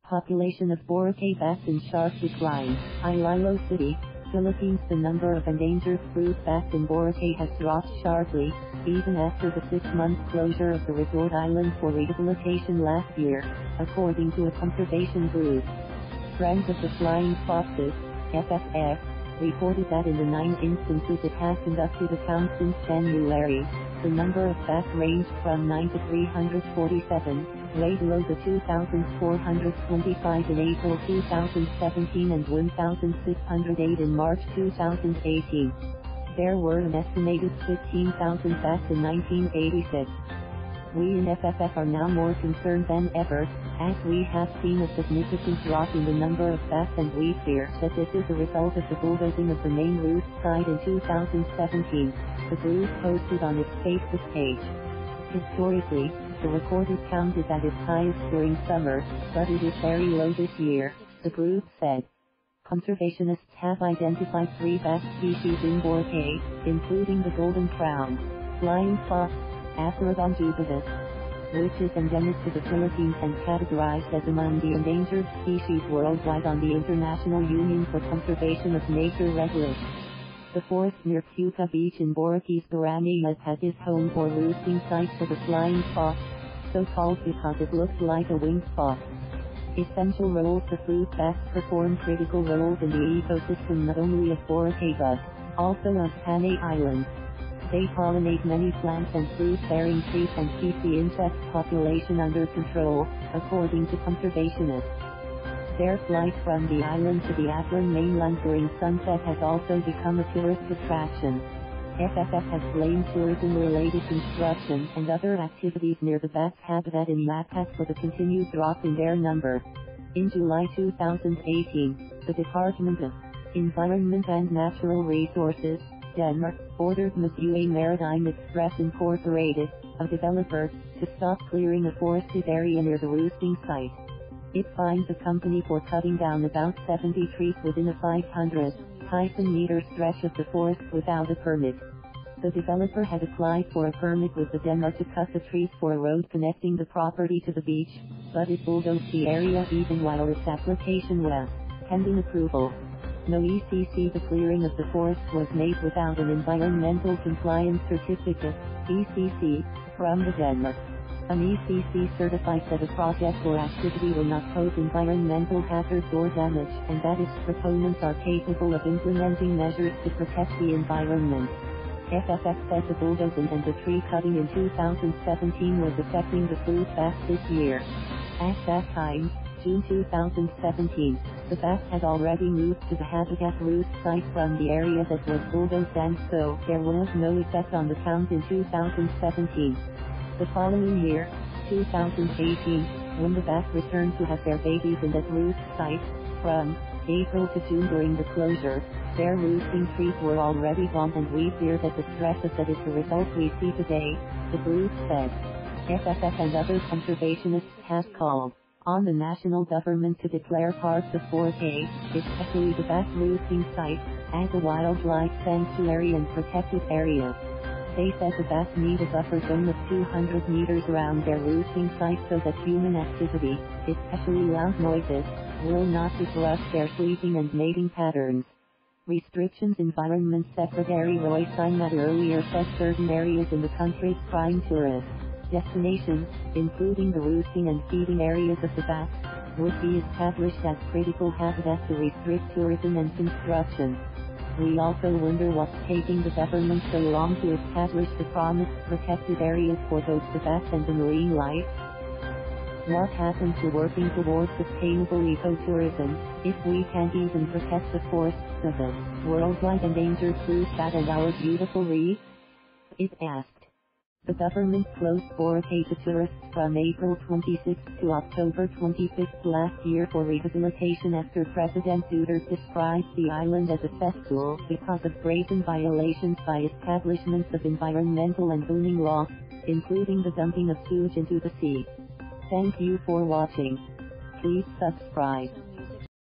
Population of Boracay bass in sharp decline. Iloilo City, Philippines. The number of endangered fruit bass in Boracay has dropped sharply, even after the 6-month closure of the resort island for rehabilitation last year, according to a conservation group. Friends of the Flying Foxes, FFF, reported that in the 9 instances it has conducted a count since January, the number of bass ranged from 9 to 347, way below the 2,425 in April 2017 and 1,608 in March 2018. There were an estimated 15,000 bass in 1986. We in FFF are now more concerned than ever, as we have seen a significant drop in the number of bass, and we fear that this is a result of the bulldozing of the main route side in 2017, the group posted on its Facebook page. Historically, the recorded count is at its highest during summer, but it is very low this year, the group said. Conservationists have identified 3 bass species in Boracay, including the golden crown, flying fox, Atherodon jubatus, which is endemic to the Philippines and categorized as among the endangered species worldwide on the International Union for Conservation of Nature Red List. The forest near Cuca Beach in Boracay's Boracay is home or roosting site for the flying fox, so called because it looks like a winged fox. Essential roles. The fruit bass perform critical roles in the ecosystem not only of Boracay but also of Panay Island. They pollinate many plants and fruit-bearing trees and keep the insect population under control, according to conservationists. Their flight from the island to the Atlan mainland during sunset has also become a tourist attraction. FFF has blamed tourism-related construction and other activities near the bass habitat in Macas for the continued drop in their number. In July 2018, the Department of Environment and Natural Resources, Denmark, ordered Missouri Maritime Express Incorporated, a developer, to stop clearing a forested area near the roosting site. It fined the company for cutting down about 70 trees within a 500-meter stretch of the forest without a permit. The developer had applied for a permit with the Denmark to cut the trees for a road connecting the property to the beach, but it bulldozed the area even while its application was pending approval. No ECC. The clearing of the forest was made without an Environmental Compliance Certificate, ECC, from the Denmark. An ECC certifies that a project or activity will not pose environmental hazards or damage, and that its proponents are capable of implementing measures to protect the environment. FFF said the bulldozing and the tree cutting in 2017 was affecting the fruit bass this year. At that time, June 2017, the bass had already moved to the habitat roost site from the area that was bulldozed, and so there was no effect on the count in 2017. The following year, 2018, when the bass returned to have their babies in that roost site, from April to June during the closure, their roosting trees were already gone, and we fear that the stress of that is the result we see today, the group said. FFF and other conservationists have called on the national government to declare parts of Boracay, especially the bass roosting site, as a wildlife sanctuary and protected area. They said the bass need a buffer zone of 200 meters around their roosting site so that human activity, especially loud noises, will not disrupt their sleeping and mating patterns. Restrictions. Environment Secretary Roy Simad earlier said certain areas in the country's prime tourist destinations, including the roosting and feeding areas of the bass, would be established as critical habitat to restrict tourism and construction. We also wonder what's taking the government so long to establish the promised protected areas for both the bass and the marine life. What happened to working towards sustainable ecotourism, if we can't even protect the forests of the worldwide endangered fruit bat and our beautiful reefs? It asked. The government closed Boracay to tourists from April 26 to October 25 last year for rehabilitation after President Duterte described the island as a cesspool because of brazen violations by establishments of environmental and zoning law, including the dumping of sewage into the sea. Thank you for watching. Please subscribe.